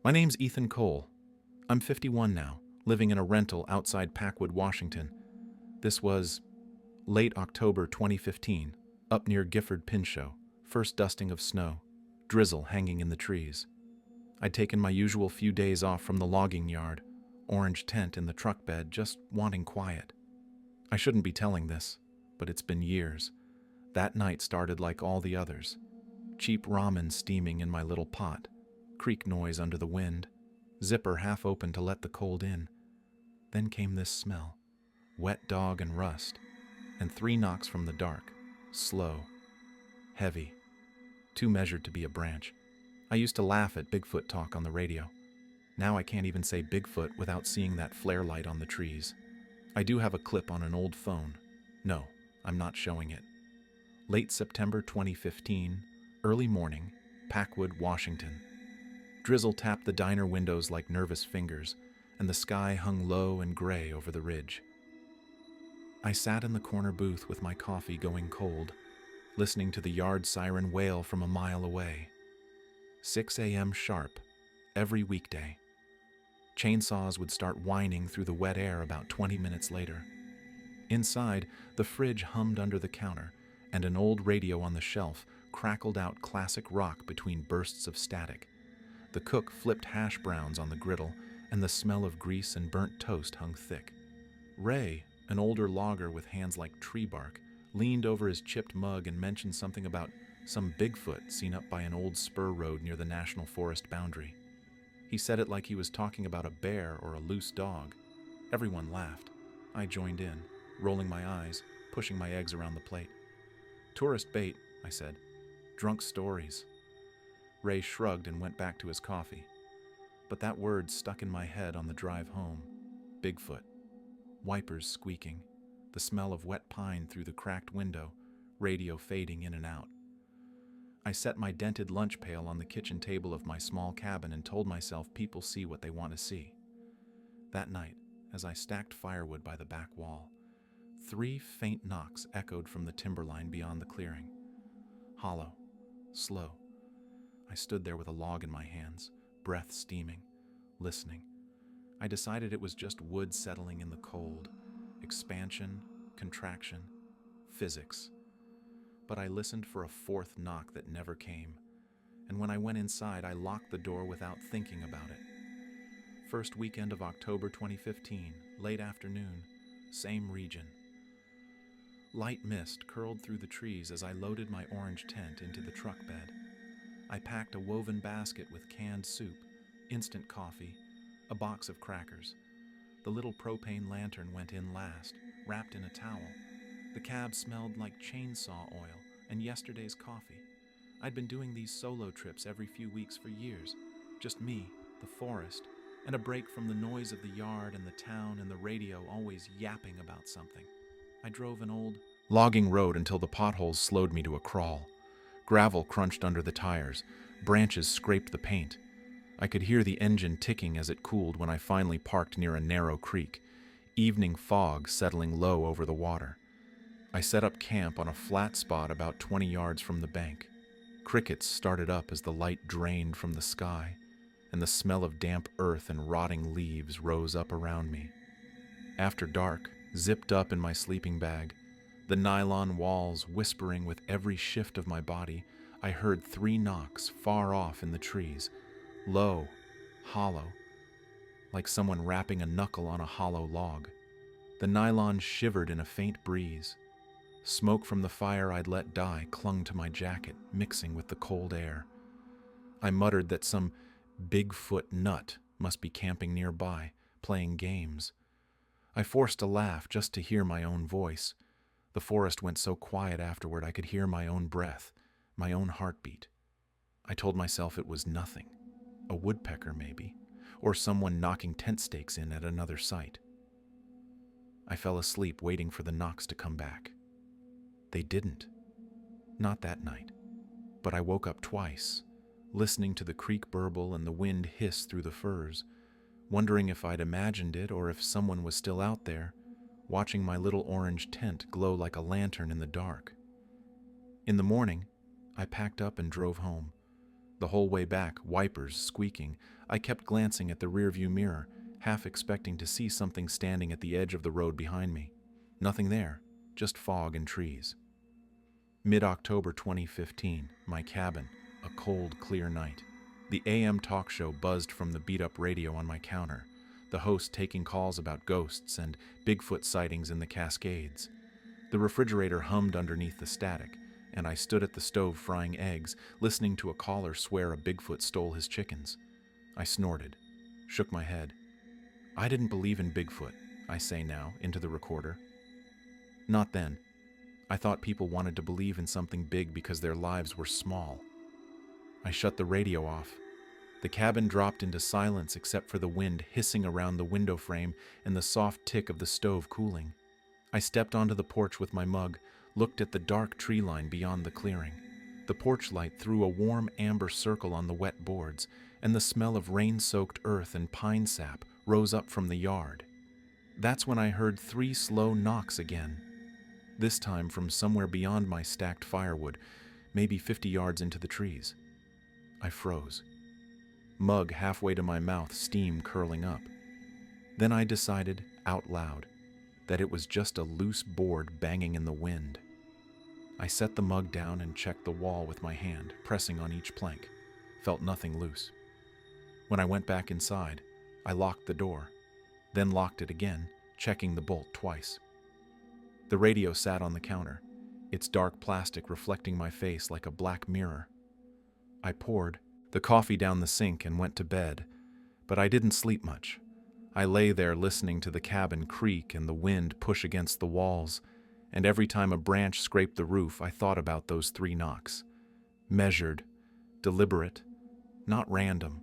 My name's Ethan Cole. I'm 51 now, living in a rental outside Packwood, Washington. This was late October 2015, up near Gifford Pinchot, first dusting of snow, drizzle hanging in the trees. I'd taken my usual few days off from the logging yard, orange tent in the truck bed, just wanting quiet. I shouldn't be telling this, but it's been years. That night started like all the others. Cheap ramen steaming in my little pot, creak noise under the wind, zipper half open to let the cold in. Then came this smell, wet dog and rust, and 3 knocks from the dark, slow, heavy, too measured to be a branch. I used to laugh at Bigfoot talk on the radio. Now I can't even say Bigfoot without seeing that flare light on the trees. I do have a clip on an old phone. No, I'm not showing it. Late September 2015, early morning, Packwood, Washington. Drizzle tapped the diner windows like nervous fingers, and the sky hung low and gray over the ridge. I sat in the corner booth with my coffee going cold, listening to the yard siren wail from a mile away. 6 a.m. sharp, every weekday. Chainsaws would start whining through the wet air about 20 minutes later. Inside, the fridge hummed under the counter, and an old radio on the shelf crackled out classic rock between bursts of static. The cook flipped hash browns on the griddle, and the smell of grease and burnt toast hung thick. Ray, an older logger with hands like tree bark, leaned over his chipped mug and mentioned something about some Bigfoot seen up by an old spur road near the National Forest boundary. He said it like he was talking about a bear or a loose dog. Everyone laughed. I joined in, rolling my eyes, pushing my eggs around the plate. Tourist bait, I said. Drunk stories. Ray shrugged and went back to his coffee. But that word stuck in my head on the drive home. Bigfoot. Wipers squeaking. The smell of wet pine through the cracked window, radio fading in and out. I set my dented lunch pail on the kitchen table of my small cabin and told myself people see what they want to see. That night, as I stacked firewood by the back wall, 3 faint knocks echoed from the timberline beyond the clearing. Hollow, slow. I stood there with a log in my hands, breath steaming, listening. I decided it was just wood settling in the cold. Expansion, contraction, physics. But I listened for a 4th knock that never came, and when I went inside, I locked the door without thinking about it. First weekend of October 2015, late afternoon, same region. Light mist curled through the trees as I loaded my orange tent into the truck bed. I packed a woven basket with canned soup, instant coffee, a box of crackers. The little propane lantern went in last, wrapped in a towel. The cab smelled like chainsaw oil and yesterday's coffee. I'd been doing these solo trips every few weeks for years. Just me, the forest, and a break from the noise of the yard and the town and the radio always yapping about something. I drove an old logging road until the potholes slowed me to a crawl. Gravel crunched under the tires. Branches scraped the paint. I could hear the engine ticking as it cooled when I finally parked near a narrow creek, evening fog settling low over the water. I set up camp on a flat spot about 20 yards from the bank. Crickets started up as the light drained from the sky, and the smell of damp earth and rotting leaves rose up around me. After dark, zipped up in my sleeping bag, the nylon walls whispering with every shift of my body, I heard 3 knocks far off in the trees, low, hollow, like someone rapping a knuckle on a hollow log. The nylon shivered in a faint breeze. Smoke from the fire I'd let die clung to my jacket, mixing with the cold air. I muttered that some Bigfoot nut must be camping nearby, playing games. I forced a laugh just to hear my own voice. The forest went so quiet afterward I could hear my own breath, my own heartbeat. I told myself it was nothing. A woodpecker, maybe, or someone knocking tent stakes in at another site. I fell asleep waiting for the knocks to come back. They didn't. Not that night. But I woke up twice, listening to the creek burble and the wind hiss through the firs, wondering if I'd imagined it or if someone was still out there, watching my little orange tent glow like a lantern in the dark. In the morning, I packed up and drove home. The whole way back, wipers squeaking, I kept glancing at the rearview mirror, half expecting to see something standing at the edge of the road behind me. Nothing there, just fog and trees. Mid-October 2015, my cabin, a cold, clear night. The AM talk show buzzed from the beat-up radio on my counter, the host taking calls about ghosts and Bigfoot sightings in the Cascades. The refrigerator hummed underneath the static, and I stood at the stove frying eggs, listening to a caller swear a Bigfoot stole his chickens. I snorted, shook my head. I didn't believe in Bigfoot, I say now, into the recorder. Not then. I thought people wanted to believe in something big because their lives were small. I shut the radio off. The cabin dropped into silence except for the wind hissing around the window frame and the soft tick of the stove cooling. I stepped onto the porch with my mug, looked at the dark tree line beyond the clearing. The porch light threw a warm amber circle on the wet boards, and the smell of rain-soaked earth and pine sap rose up from the yard. That's when I heard 3 slow knocks again, this time from somewhere beyond my stacked firewood, maybe 50 yards into the trees. I froze. Mug halfway to my mouth, steam curling up. Then I decided, out loud, that it was just a loose board banging in the wind. I set the mug down and checked the wall with my hand, pressing on each plank. Felt nothing loose. When I went back inside, I locked the door, then locked it again, checking the bolt twice. The radio sat on the counter, its dark plastic reflecting my face like a black mirror. I poured the coffee down the sink and went to bed, but I didn't sleep much. I lay there listening to the cabin creak and the wind push against the walls, and every time a branch scraped the roof, I thought about those 3 knocks. Measured, deliberate, not random.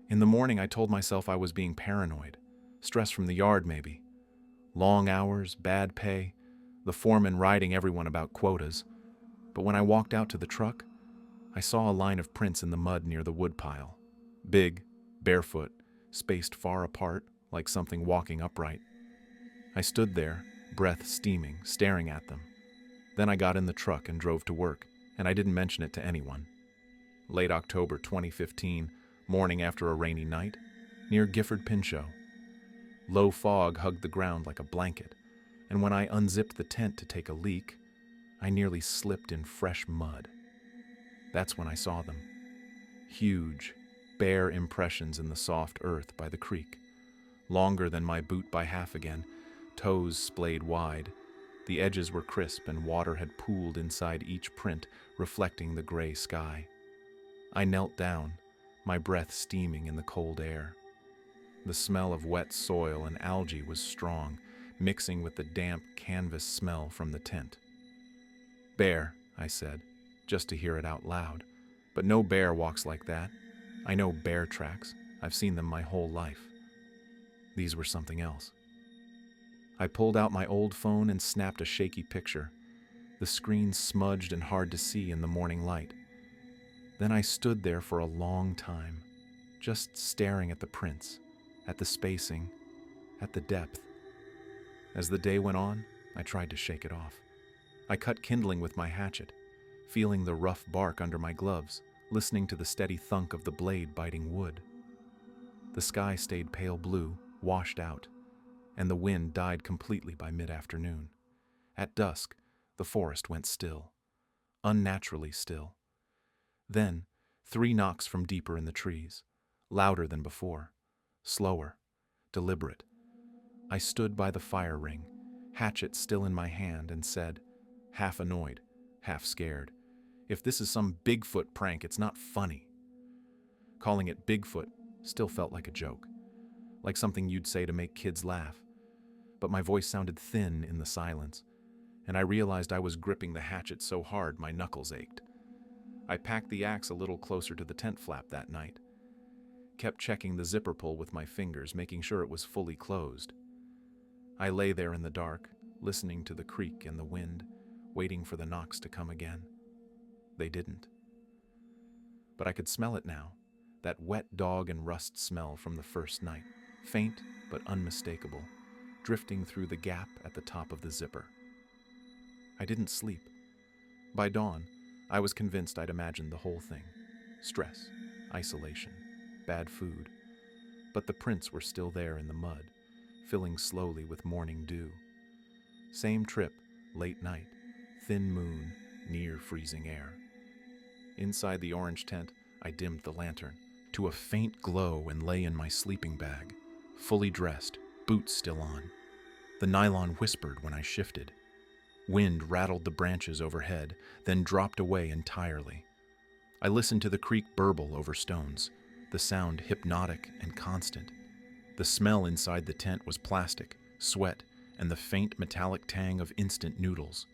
In the morning, I told myself I was being paranoid. Stress from the yard, maybe. Long hours, bad pay, the foreman riding everyone about quotas. But when I walked out to the truck, I saw a line of prints in the mud near the woodpile. Big, barefoot, spaced far apart, like something walking upright. I stood there, breath steaming, staring at them. Then I got in the truck and drove to work, and I didn't mention it to anyone. Late October 2015, morning after a rainy night, near Gifford Pinchot. Low fog hugged the ground like a blanket, and when I unzipped the tent to take a leak, I nearly slipped in fresh mud. That's when I saw them. Huge, bare impressions in the soft earth by the creek. Longer than my boot by half again, toes splayed wide. The edges were crisp and water had pooled inside each print, reflecting the gray sky. I knelt down, my breath steaming in the cold air. The smell of wet soil and algae was strong, mixing with the damp canvas smell from the tent. Bear, I said, just to hear it out loud. But no bear walks like that. I know bear tracks. I've seen them my whole life. These were something else. I pulled out my old phone and snapped a shaky picture, the screen smudged and hard to see in the morning light. Then I stood there for a long time, just staring at the prints, at the spacing, at the depth. As the day went on, I tried to shake it off. I cut kindling with my hatchet, feeling the rough bark under my gloves, listening to the steady thunk of the blade biting wood. The sky stayed pale blue, washed out, and the wind died completely by mid-afternoon. At dusk, the forest went still, unnaturally still. Then, 3 knocks from deeper in the trees, louder than before, slower, deliberate. I stood by the fire ring, hatchet still in my hand, and said, half annoyed, half scared, "If this is some Bigfoot prank, it's not funny." Calling it Bigfoot still felt like a joke, like something you'd say to make kids laugh. But my voice sounded thin in the silence, and I realized I was gripping the hatchet so hard my knuckles ached. I packed the axe a little closer to the tent flap that night, kept checking the zipper pull with my fingers, making sure it was fully closed. I lay there in the dark, listening to the creak and the wind, waiting for the knocks to come again. They didn't. But I could smell it now, that wet dog and rust smell from the first night, faint but unmistakable, drifting through the gap at the top of the zipper. I didn't sleep. By dawn, I was convinced I'd imagined the whole thing. stress, isolation, bad food. But the prints were still there in the mud, filling slowly with morning dew. Same trip, late night, thin moon, near freezing air. Inside the orange tent, I dimmed the lantern to a faint glow and lay in my sleeping bag, fully dressed, boots still on. The nylon whispered when I shifted. Wind rattled the branches overhead, then dropped away entirely. I listened to the creek burble over stones, the sound hypnotic and constant. The smell inside the tent was plastic, sweat, and the faint metallic tang of instant noodles.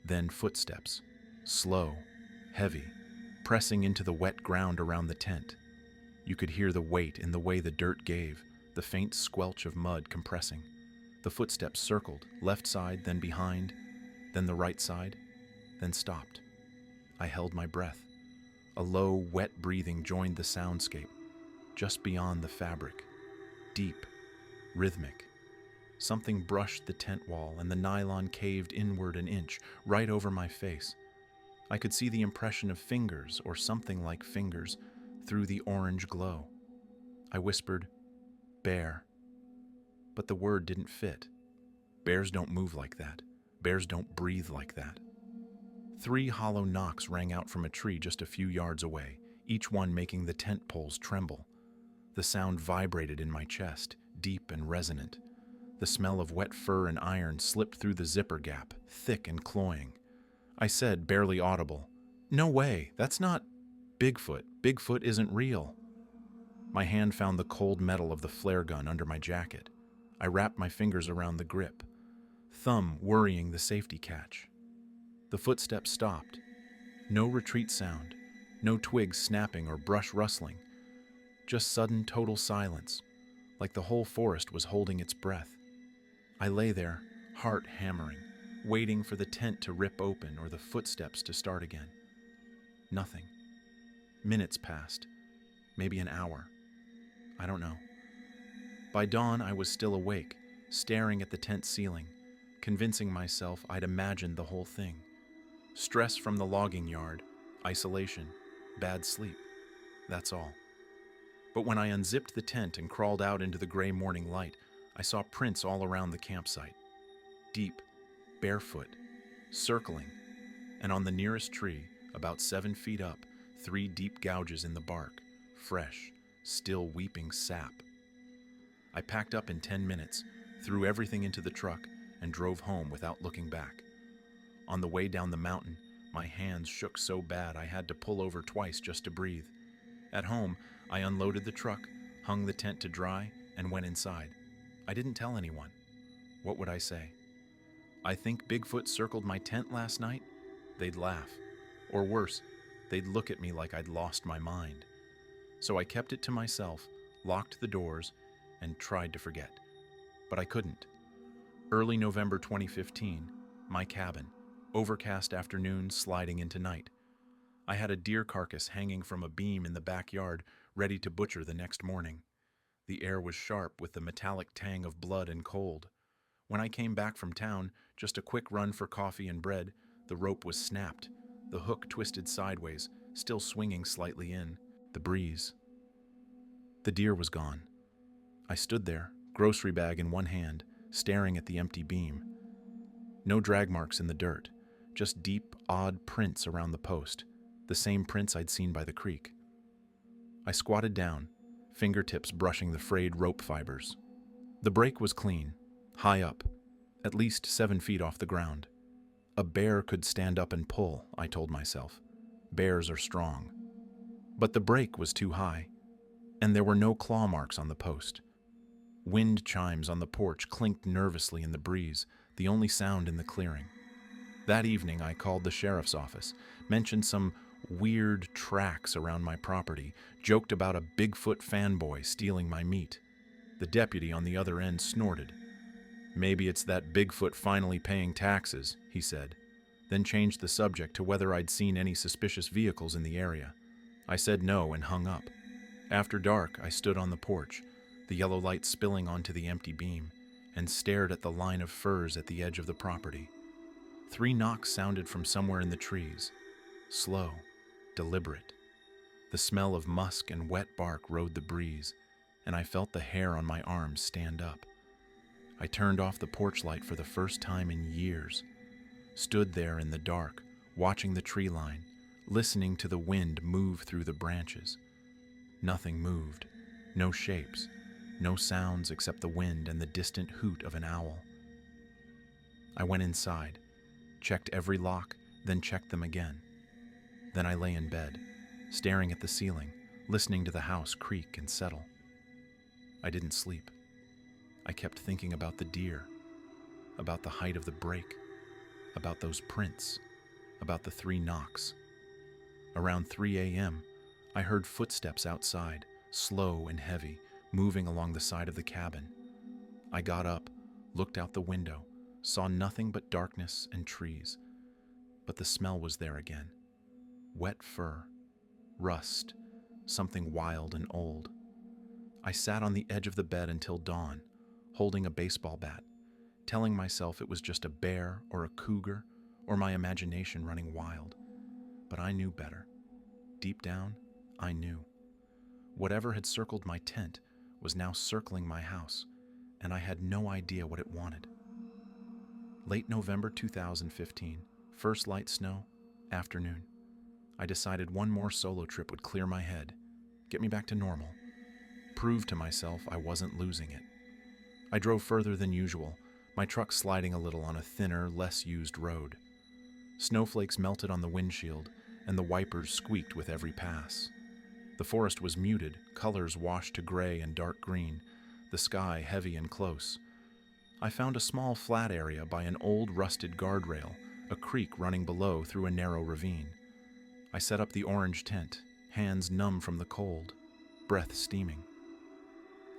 Then footsteps, slow, heavy, pressing into the wet ground around the tent. You could hear the weight in the way the dirt gave, the faint squelch of mud compressing. The footsteps circled, left side, then behind, then the right side, then stopped. I held my breath. A low, wet breathing joined the soundscape, just beyond the fabric. Deep, rhythmic. Something brushed the tent wall and the nylon caved inward an inch, right over my face. I could see the impression of fingers, or something like fingers, through the orange glow. I whispered, "Bear." But the word didn't fit. Bears don't move like that. Bears don't breathe like that. 3 hollow knocks rang out from a tree just a few yards away, each one making the tent poles tremble. The sound vibrated in my chest, deep and resonant. The smell of wet fur and iron slipped through the zipper gap, thick and cloying. I said, barely audible, "No way, that's not Bigfoot. Bigfoot isn't real." My hand found the cold metal of the flare gun under my jacket. I wrapped my fingers around the grip, thumb worrying the safety catch. The footsteps stopped. No retreat sound, no twigs snapping or brush rustling. Just sudden total silence, like the whole forest was holding its breath. I lay there, heart hammering, waiting for the tent to rip open or the footsteps to start again. Nothing. Minutes passed, maybe an hour. I don't know. By dawn, I was still awake, staring at the tent ceiling, convincing myself I'd imagined the whole thing. Stress from the logging yard, isolation, bad sleep. That's all. But when I unzipped the tent and crawled out into the gray morning light, I saw prints all around the campsite. Deep, barefoot, circling, and on the nearest tree, about 7 feet up, 3 deep gouges in the bark, fresh, still weeping sap. I packed up in 10 minutes, threw everything into the truck, and drove home without looking back. On the way down the mountain, my hands shook so bad I had to pull over twice just to breathe. At home, I unloaded the truck, hung the tent to dry, and went inside. I didn't tell anyone. What would I say? I think Bigfoot circled my tent last night? They'd laugh. Or worse, they'd look at me like I'd lost my mind. So I kept it to myself, locked the doors, and tried to forget. But I couldn't. Early November 2015, my cabin, overcast afternoon sliding into night. I had a deer carcass hanging from a beam in the backyard, ready to butcher the next morning. The air was sharp with the metallic tang of blood and cold. When I came back from town, just a quick run for coffee and bread, the rope was snapped, the hook twisted sideways, still swinging slightly in, the breeze. The deer was gone. I stood there, grocery bag in one hand, staring at the empty beam. No drag marks in the dirt, just deep, odd prints around the post, the same prints I'd seen by the creek. I squatted down, fingertips brushing the frayed rope fibers. The break was clean, high up, at least 7 feet off the ground. A bear could stand up and pull, I told myself. Bears are strong. But the break was too high, and there were no claw marks on the post. Wind chimes on the porch clinked nervously in the breeze, the only sound in the clearing. That evening, I called the sheriff's office, mentioned some weird tracks around my property, joked about a Bigfoot fanboy stealing my meat. The deputy on the other end snorted. "Maybe it's that Bigfoot finally paying taxes," he said, then changed the subject to whether I'd seen any suspicious vehicles in the area. I said no and hung up. After dark, I stood on the porch, the yellow light spilling onto the empty beam, and stared at the line of firs at the edge of the property. 3 knocks sounded from somewhere in the trees, slow, deliberate. The smell of musk and wet bark rode the breeze, and I felt the hair on my arms stand up. I turned off the porch light for the first time in years, stood there in the dark, watching the tree line, listening to the wind move through the branches. Nothing moved, no shapes, no sounds except the wind and the distant hoot of an owl. I went inside, checked every lock, then checked them again. Then I lay in bed, staring at the ceiling, listening to the house creak and settle. I didn't sleep. I kept thinking about the deer, about the height of the break, about those prints, about the 3 knocks. Around 3 a.m., I heard footsteps outside, slow and heavy, moving along the side of the cabin. I got up, looked out the window, saw nothing but darkness and trees. But the smell was there again. Wet fur, rust, something wild and old. I sat on the edge of the bed until dawn, holding a baseball bat, telling myself it was just a bear or a cougar or my imagination running wild. But I knew better. Deep down, I knew. Whatever had circled my tent was now circling my house, and I had no idea what it wanted. Late November 2015, first light snow, afternoon. I decided one more solo trip would clear my head, get me back to normal, prove to myself I wasn't losing it. I drove further than usual, my truck sliding a little on a thinner, less used road. Snowflakes melted on the windshield, and the wipers squeaked with every pass. The forest was muted, colors washed to gray and dark green, the sky heavy and close. I found a small flat area by an old rusted guardrail, a creek running below through a narrow ravine. I set up the orange tent, hands numb from the cold, breath steaming.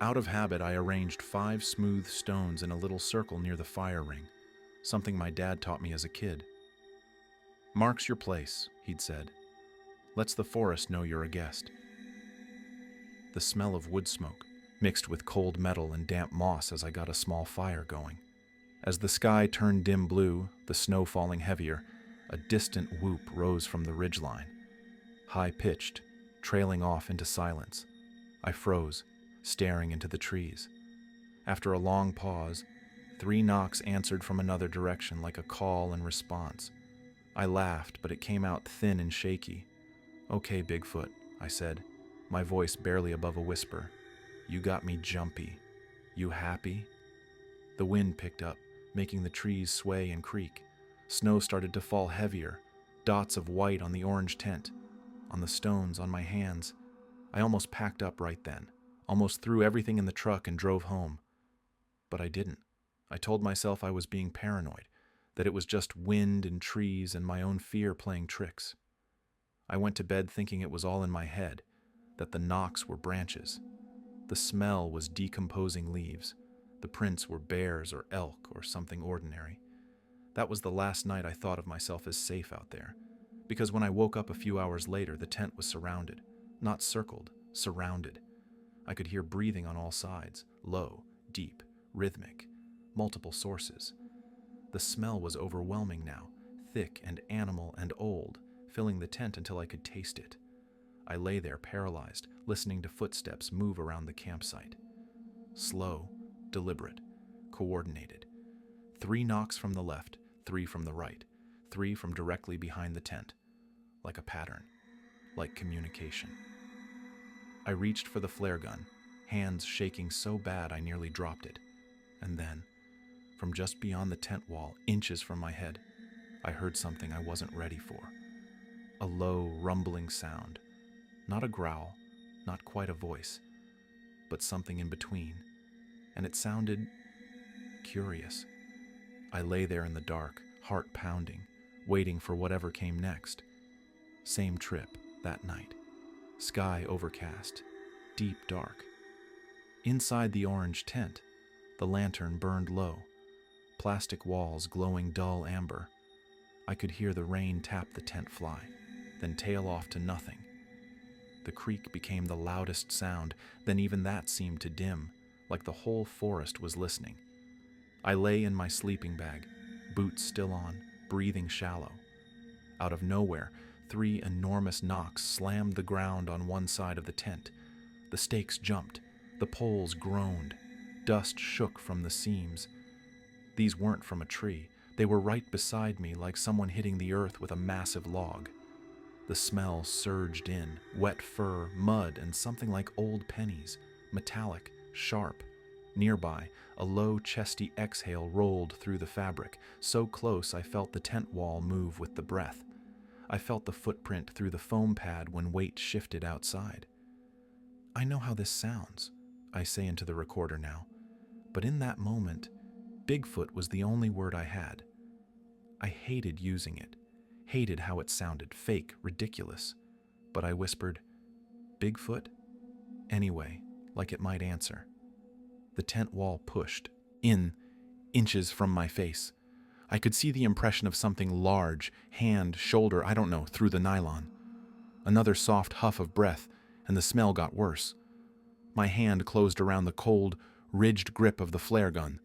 Out of habit, I arranged 5 smooth stones in a little circle near the fire ring, something my dad taught me as a kid. "Marks your place," he'd said. "Lets the forest know you're a guest." The smell of wood smoke mixed with cold metal and damp moss as I got a small fire going. As the sky turned dim blue, the snow falling heavier, a distant whoop rose from the ridgeline. High-pitched, trailing off into silence. I froze, staring into the trees. After a long pause, 3 knocks answered from another direction like a call and response. I laughed, but it came out thin and shaky. "Okay, Bigfoot," I said, my voice barely above a whisper. "You got me jumpy. You happy?" The wind picked up, making the trees sway and creak. Snow started to fall heavier, dots of white on the orange tent, on the stones, on my hands. I almost packed up right then, almost threw everything in the truck and drove home. But I didn't. I told myself I was being paranoid, that it was just wind and trees and my own fear playing tricks. I went to bed thinking it was all in my head, that the knocks were branches. The smell was decomposing leaves. The prints were bears or elk or something ordinary. That was the last night I thought of myself as safe out there, because when I woke up a few hours later, the tent was surrounded, not circled, surrounded. I could hear breathing on all sides, low, deep, rhythmic, multiple sources. The smell was overwhelming now, thick and animal and old, filling the tent until I could taste it. I lay there paralyzed, listening to footsteps move around the campsite. Slow, deliberate, coordinated. 3 knocks from the left, 3 from the right, 3 from directly behind the tent. Like a pattern, like communication. I reached for the flare gun, hands shaking so bad I nearly dropped it. And then, from just beyond the tent wall, inches from my head, I heard something I wasn't ready for. A low, rumbling sound. Not a growl, not quite a voice, but something in between. And it sounded curious. I lay there in the dark, heart pounding, waiting for whatever came next. Same trip, that night. Sky overcast, deep dark. Inside the orange tent, the lantern burned low, plastic walls glowing dull amber. I could hear the rain tap the tent fly, then tail off to nothing. The creak became the loudest sound, then even that seemed to dim, like the whole forest was listening. I lay in my sleeping bag, boots still on, breathing shallow. Out of nowhere, 3 enormous knocks slammed the ground on one side of the tent. The stakes jumped. The poles groaned. Dust shook from the seams. These weren't from a tree. They were right beside me, like someone hitting the earth with a massive log. The smell surged in, wet fur, mud, and something like old pennies, metallic, sharp. Nearby, a low, chesty exhale rolled through the fabric, so close I felt the tent wall move with the breath. I felt the footprint through the foam pad when weight shifted outside. I know how this sounds, I say into the recorder now, but in that moment, Bigfoot was the only word I had. I hated using it, hated how it sounded, fake, ridiculous, but I whispered, "Bigfoot?" Anyway, like it might answer. The tent wall pushed, in, inches from my face. I could see the impression of something large, hand, shoulder, I don't know, through the nylon. Another soft huff of breath, and the smell got worse. My hand closed around the cold, ridged grip of the flare gun.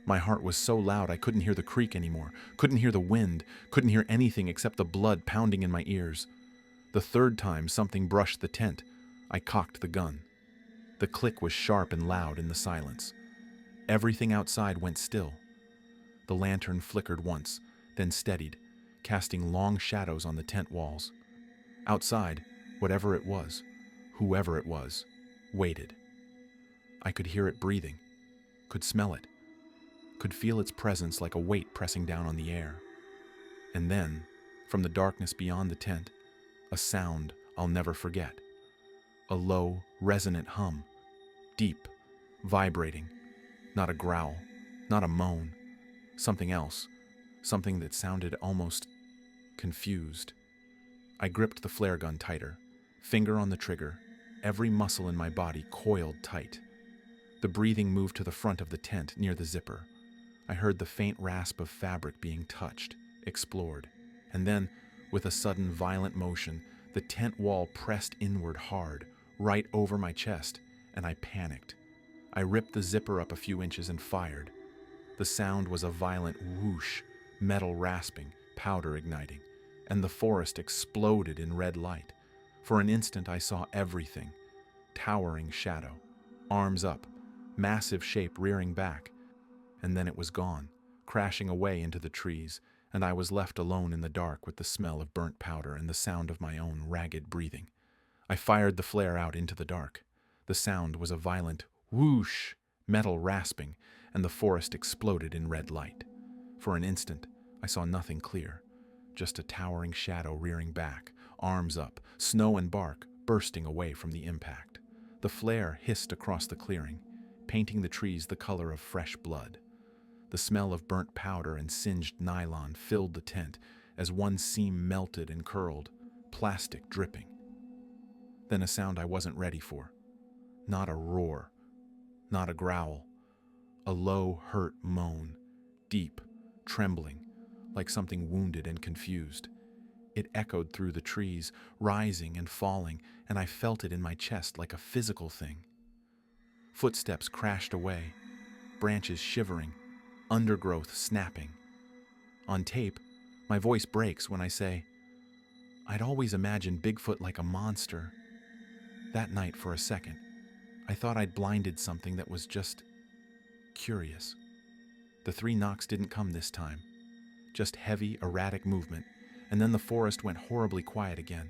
My heart was so loud I couldn't hear the creak anymore, couldn't hear the wind, couldn't hear anything except the blood pounding in my ears. The third time something brushed the tent, I cocked the gun. The click was sharp and loud in the silence. Everything outside went still. The lantern flickered once, then steadied, casting long shadows on the tent walls. Outside, whatever it was, whoever it was, waited. I could hear it breathing, could smell it, could feel its presence like a weight pressing down on the air. And then, from the darkness beyond the tent, a sound I'll never forget. A low, resonant hum, deep, vibrating, not a growl, not a moan, something else, something that sounded almost confused. I gripped the flare gun tighter, finger on the trigger, every muscle in my body coiled tight. The breathing moved to the front of the tent near the zipper. I heard the faint rasp of fabric being touched, explored, and then, with a sudden violent motion, the tent wall pressed inward hard, right over my chest, and I panicked. I ripped the zipper up a few inches and fired. The sound was a violent whoosh, metal rasping, powder igniting, and the forest exploded in red light. For an instant I saw everything. Towering shadow, arms up, massive shape rearing back, and then it was gone, crashing away into the trees, and I was left alone in the dark with the smell of burnt powder and the sound of my own ragged breathing. I fired the flare out into the dark. The sound was a violent whoosh, metal rasping, and the forest exploded in red light. For an instant, I saw nothing clear, just a towering shadow rearing back, arms up, snow and bark bursting away from the impact. The flare hissed across the clearing, painting the trees the color of fresh blood. The smell of burnt powder and singed nylon filled the tent as one seam melted and curled, plastic dripping. Then a sound I wasn't ready for. Not a roar, not a growl. A low, hurt moan, deep, trembling, like something wounded and confused. It echoed through the trees, rising and falling, and I felt it in my chest like a physical thing. Footsteps crashed away, branches shivering, undergrowth snapping. On tape, my voice breaks when I say, I'd always imagined Bigfoot like a monster. That night, for a second, I thought I'd blinded something that was just curious. The 3 knocks didn't come this time. Just heavy, erratic movement, and then the forest went horribly quiet again,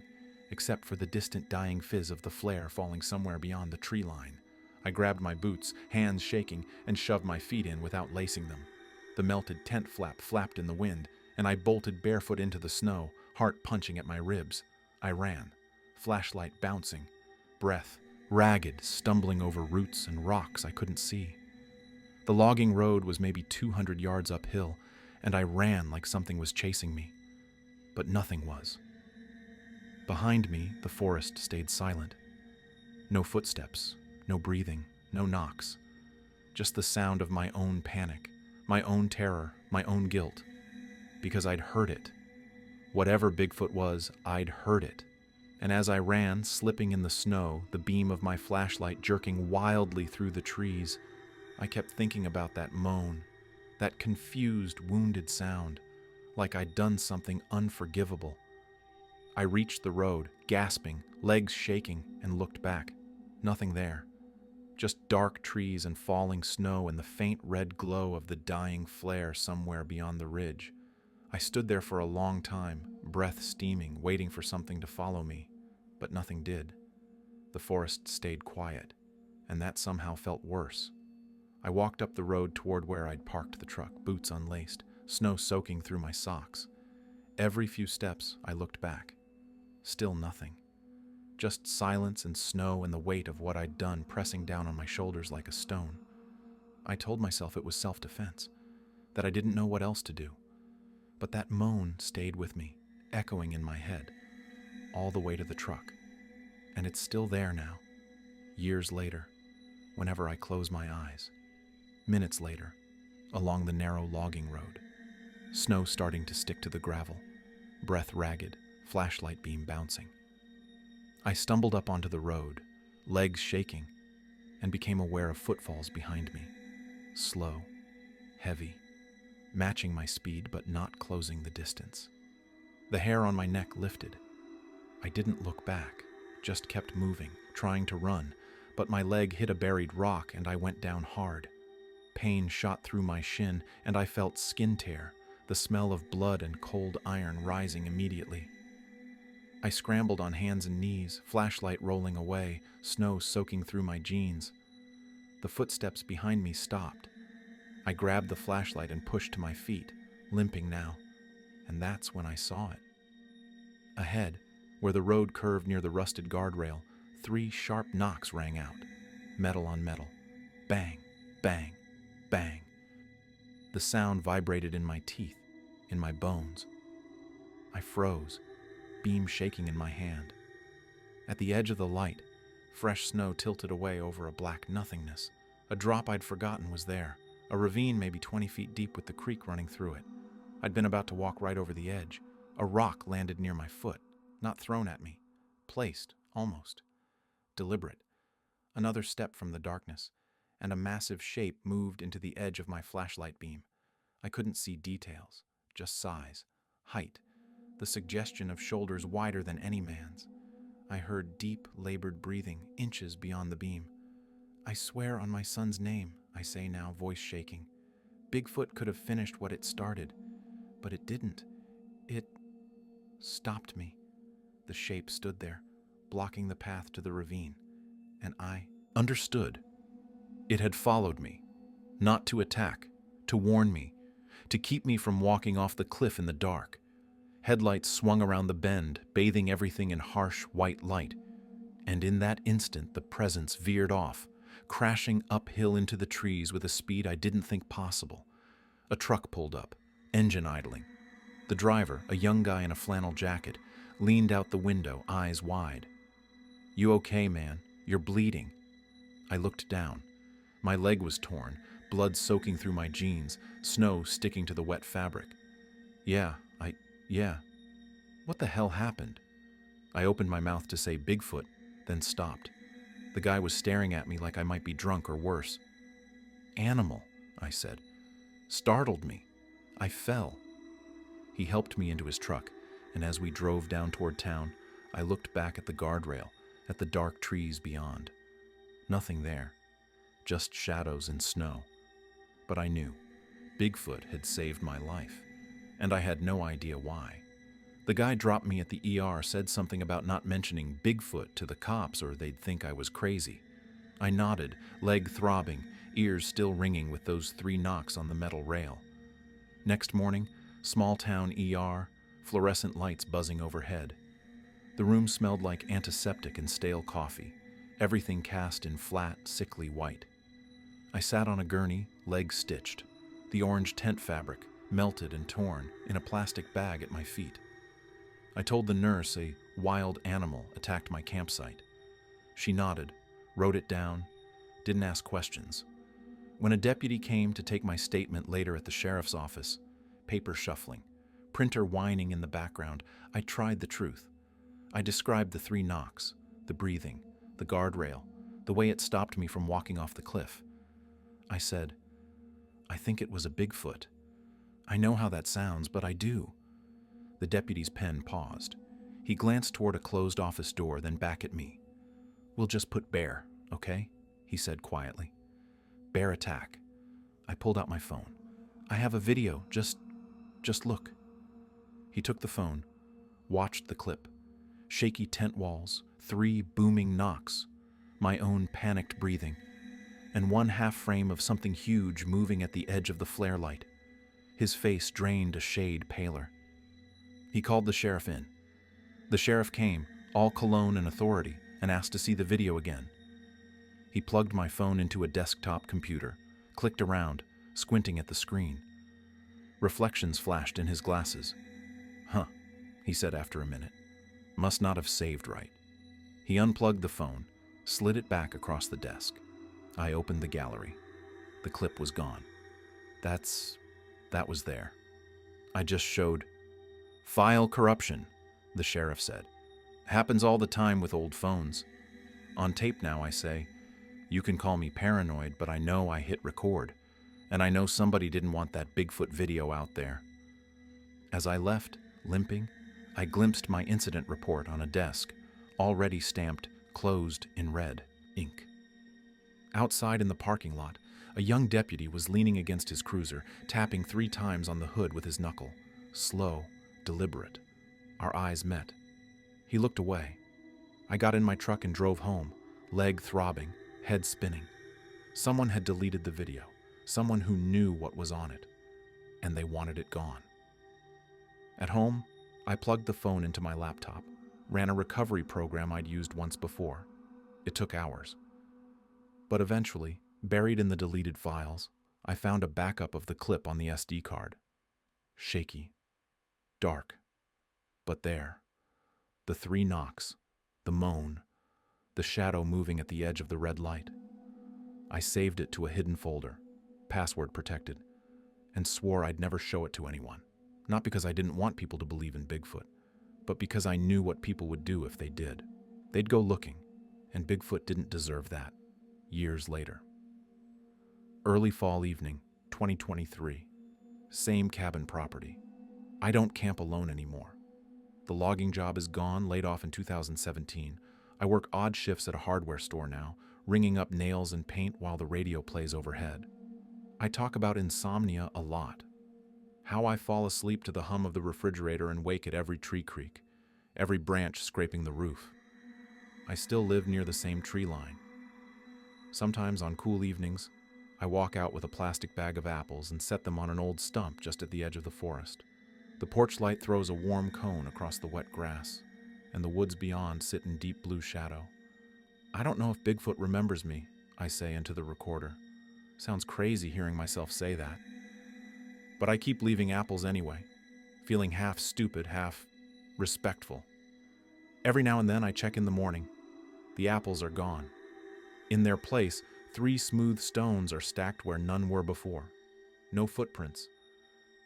except for the distant dying fizz of the flare falling somewhere beyond the tree line. I grabbed my boots, hands shaking, and shoved my feet in without lacing them. The melted tent flap flapped in the wind, and I bolted barefoot into the snow, heart punching at my ribs. I ran, flashlight bouncing, breath ragged, stumbling over roots and rocks I couldn't see. The logging road was maybe 200 yards uphill, and I ran like something was chasing me. But nothing was. Behind me, the forest stayed silent. No footsteps, no breathing, no knocks. Just the sound of my own panic, my own terror, my own guilt. Because I'd heard it. Whatever Bigfoot was, I'd heard it. And as I ran, slipping in the snow, the beam of my flashlight jerking wildly through the trees, I kept thinking about that moan, that confused, wounded sound, like I'd done something unforgivable. I reached the road, gasping, legs shaking, and looked back. Nothing there. Just dark trees and falling snow and the faint red glow of the dying flare somewhere beyond the ridge. I stood there for a long time, breath steaming, waiting for something to follow me, but nothing did. The forest stayed quiet, and that somehow felt worse. I walked up the road toward where I'd parked the truck, boots unlaced, snow soaking through my socks. Every few steps, I looked back. Still nothing. Just silence and snow and the weight of what I'd done pressing down on my shoulders like a stone. I told myself it was self-defense, that I didn't know what else to do. But that moan stayed with me, echoing in my head, all the way to the truck. And it's still there now, years later, whenever I close my eyes. Minutes later, along the narrow logging road, snow starting to stick to the gravel, breath ragged, flashlight beam bouncing. I stumbled up onto the road, legs shaking, and became aware of footfalls behind me, slow, heavy, matching my speed but not closing the distance. The hair on my neck lifted. I didn't look back, just kept moving, trying to run, but my leg hit a buried rock and I went down hard. Pain shot through my shin and I felt skin tear, the smell of blood and cold iron rising immediately. I scrambled on hands and knees, flashlight rolling away, snow soaking through my jeans. The footsteps behind me stopped. I grabbed the flashlight and pushed to my feet, limping now, and that's when I saw it. Ahead, where the road curved near the rusted guardrail, 3 sharp knocks rang out, metal on metal. Bang, bang, bang. The sound vibrated in my teeth, in my bones. I froze, beam shaking in my hand. At the edge of the light, fresh snow tilted away over a black nothingness. A drop I'd forgotten was there, a ravine maybe 20 feet deep with the creek running through it. I'd been about to walk right over the edge. A rock landed near my foot, not thrown at me, placed, almost. Deliberate. Another step from the darkness, and a massive shape moved into the edge of my flashlight beam. I couldn't see details, just size, height, the suggestion of shoulders wider than any man's. I heard deep, labored breathing inches beyond the beam. I swear on my son's name, I say now, voice shaking. Bigfoot could have finished what it started, but it didn't. It stopped me. The shape stood there, blocking the path to the ravine, and I understood. It had followed me, not to attack, to warn me, to keep me from walking off the cliff in the dark. Headlights swung around the bend, bathing everything in harsh white light, and in that instant the presence veered off, crashing uphill into the trees with a speed I didn't think possible. A truck pulled up, engine idling. The driver, a young guy in a flannel jacket, leaned out the window, eyes wide. "You okay, man? You're bleeding." I looked down. My leg was torn, blood soaking through my jeans, snow sticking to the wet fabric. Yeah. What the hell happened? I opened my mouth to say Bigfoot, then stopped. The guy was staring at me like I might be drunk or worse. "Animal," I said. "Startled me. I fell." He helped me into his truck, and as we drove down toward town, I looked back at the guardrail, at the dark trees beyond. Nothing there, just shadows and snow. But I knew Bigfoot had saved my life, and I had no idea why. The guy dropped me at the ER, said something about not mentioning Bigfoot to the cops or they'd think I was crazy. I nodded, leg throbbing, ears still ringing with those 3 knocks on the metal rail. Next morning, small town ER, fluorescent lights buzzing overhead. The room smelled like antiseptic and stale coffee, everything cast in flat, sickly white. I sat on a gurney, legs stitched, the orange tent fabric, melted and torn, in a plastic bag at my feet. I told the nurse a wild animal attacked my campsite. She nodded, wrote it down, didn't ask questions. When a deputy came to take my statement later at the sheriff's office, paper shuffling, printer whining in the background, I tried the truth. I described the 3 knocks, the breathing, the guardrail, the way it stopped me from walking off the cliff. I said, "I think it was a Bigfoot. I know how that sounds, but I do." The deputy's pen paused. He glanced toward a closed office door, then back at me. "We'll just put bear, okay?" he said quietly. "Bear attack." I pulled out my phone. "I have a video, just look." He took the phone, watched the clip. Shaky tent walls, 3 booming knocks, my own panicked breathing, and one half frame of something huge moving at the edge of the flare light. His face drained a shade paler. He called the sheriff in. The sheriff came, all cologne and authority, and asked to see the video again. He plugged my phone into a desktop computer, clicked around, squinting at the screen. Reflections flashed in his glasses. "Huh," he said after a minute. "Must not have saved right." He unplugged the phone, slid it back across the desk. I opened the gallery. The clip was gone. That was there. I just showed. "File corruption," the sheriff said. "Happens all the time with old phones. On tape now," I say. "You can call me paranoid, but I know I hit record, and I know somebody didn't want that Bigfoot video out there." As I left, limping, I glimpsed my incident report on a desk, already stamped "closed" in red ink. Outside in the parking lot, a young deputy was leaning against his cruiser, tapping 3 times on the hood with his knuckle. Slow, deliberate. Our eyes met. He looked away. I got in my truck and drove home, leg throbbing, head spinning. Someone had deleted the video, someone who knew what was on it, and they wanted it gone. At home, I plugged the phone into my laptop, ran a recovery program I'd used once before. It took hours. But eventually, buried in the deleted files, I found a backup of the clip on the SD card. Shaky. Dark. But there. The 3 knocks. The moan. The shadow moving at the edge of the red light. I saved it to a hidden folder, password protected, and swore I'd never show it to anyone. Not because I didn't want people to believe in Bigfoot, but because I knew what people would do if they did. They'd go looking, and Bigfoot didn't deserve that. Years later. Early fall evening, 2023. Same cabin property. I don't camp alone anymore. The logging job is gone, laid off in 2017. I work odd shifts at a hardware store now, ringing up nails and paint while the radio plays overhead. I talk about insomnia a lot. How I fall asleep to the hum of the refrigerator and wake at every tree creak, every branch scraping the roof. I still live near the same tree line. Sometimes on cool evenings, I walk out with a plastic bag of apples and set them on an old stump just at the edge of the forest. The porch light throws a warm cone across the wet grass, and the woods beyond sit in deep blue shadow. I don't know if Bigfoot remembers me, I say into the recorder. Sounds crazy hearing myself say that. But I keep leaving apples anyway, feeling half stupid, half respectful. Every now and then I check in the morning. The apples are gone. In their place, 3 smooth stones are stacked where none were before. No footprints.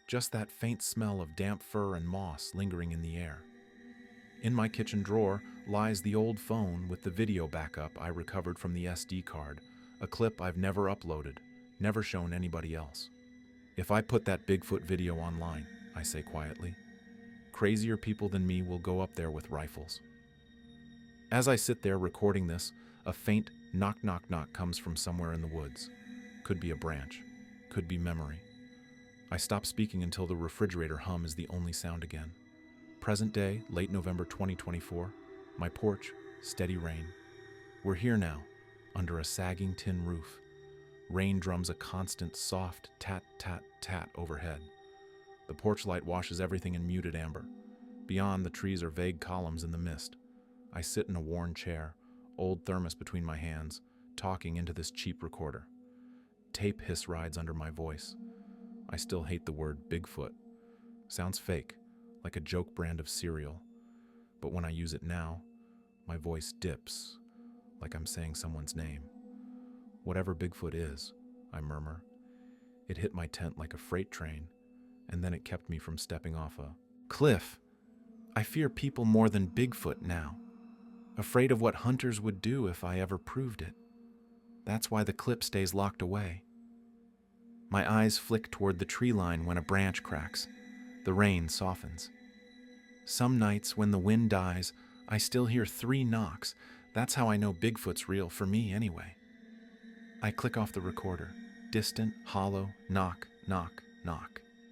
Just that faint smell of damp fur and moss lingering in the air. In my kitchen drawer lies the old phone with the video backup I recovered from the SD card, a clip I've never uploaded, never shown anybody else. If I put that Bigfoot video online, I say quietly, crazier people than me will go up there with rifles. As I sit there recording this, a faint knock knock knock comes from somewhere in the woods. Could be a branch, could be memory. I stop speaking until the refrigerator hum is the only sound again. Present day, late November 2024, my porch, steady rain. We're here now, under a sagging tin roof. Rain drums a constant soft tat tat tat overhead. The porch light washes everything in muted amber. Beyond, the trees are vague columns in the mist. I sit in a worn chair, old thermos between my hands, talking into this cheap recorder. Tape hiss rides under my voice. I still hate the word Bigfoot. Sounds fake, like a joke brand of cereal. But when I use it now, my voice dips, like I'm saying someone's name. Whatever Bigfoot is, I murmur. It hit my tent like a freight train, and then it kept me from stepping off a cliff. I fear people more than Bigfoot now. Afraid of what hunters would do if I ever proved it. That's why the clip stays locked away. My eyes flick toward the tree line when a branch cracks. The rain softens. Some nights when the wind dies, I still hear 3 knocks. That's how I know Bigfoot's real, for me anyway. I click off the recorder. Distant, hollow, knock, knock, knock.